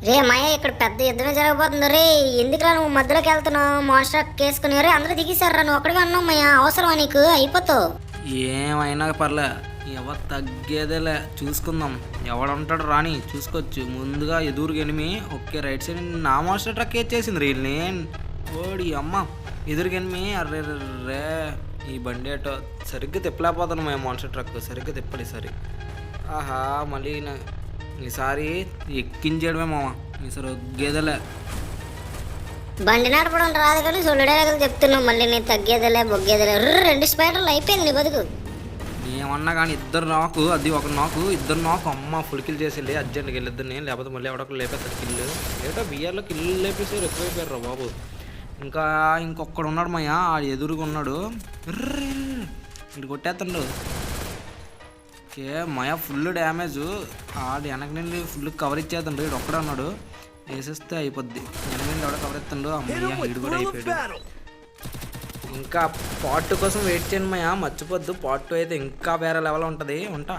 రే మాయ ఇక్కడ పెద్ద యుద్ధమే జరగబోతుంది రే. ఎందుకురా నువ్వు మధ్యలోకి వెళ్తున్నావు మాస్టర్ కేసుకుని? రే అందరూ దిగేశారా, నువ్వు ఒక్కడిగా ఉన్నావు మాయ. అవసరమా నీకు? అయిపోతావు. ఏమైనా పర్లే, ఎవరు తగ్గేదేలే, చూసుకుందాం. ఎవడుంటాడు రాని చూసుకోవచ్చు. ముందుగా ఎదురుగా ఎనిమి. ఓకే రైట్ సైడ్ నా మాస్టర్ ట్రక్ ఎచ్చేసింది రీల్ని. ఓడి అమ్మ ఎదురుగా ఎనిమి. అర్రే రే ఈ బండి అటో సరిగ్గా తిప్పలేకపోతాను మా మాస్టర్ ట్రక్. సరిగ్గా తిప్పడు ఈసారి. ఆహా మళ్ళీ ఈసారి ఎక్కించేయడమే మామ. ఈసారి ఒగ్గేదేలే. బండి నడపడం రాదు కానీ సొల్లుడేగలు చెప్తున్నావు. మళ్ళీ నేను తగ్గేదేలే బొగ్గేదేలే. 2 స్పైడర్లు అయిపోయింది నీ బతుకు. ఏమన్నా కానీ ఇద్దరు నాకు, అది ఒక నాకు, ఇద్దరు నాకు. అమ్మ ఫుల్ కిల్ చేసి అర్జెంట్కి వెళ్ళిద్దని, లేకపోతే మళ్ళీ ఎవడొకరు లేపేస్తారు కిల్లు. ఏటో బియ్యాల్లో కిల్లు లేపేసారు, ఎక్కువైపోయారు రా బాబు. ఇంకొక్కడు ఉన్నాడు మయ్య, ఆడు ఎదురుగా ఉన్నాడు. ఇటు కొట్టేస్తాడు. ఓకే మయ ఫుల్ డ్యామేజ్. ఆడు వెనక నుండి ఫుల్ కవర్ ఇచ్చేస్తాడు. ఇడు ఒక్కడే ఉన్నాడు, వేసేస్తే అయిపోద్ది. వెనక నుండి ఎవడో కవర్ ఇస్తాడు. అమ్మయ్య ఇడు కూడా అయిపోయాడు. ఇంకా పార్ట్ 2 కోసం వెయిట్ చేయండి మయ, మర్చిపోద్దు. పార్ట్ 2 అయితే ఇంకా వేరే లెవెల్ ఉంటుంది. ఉంటా.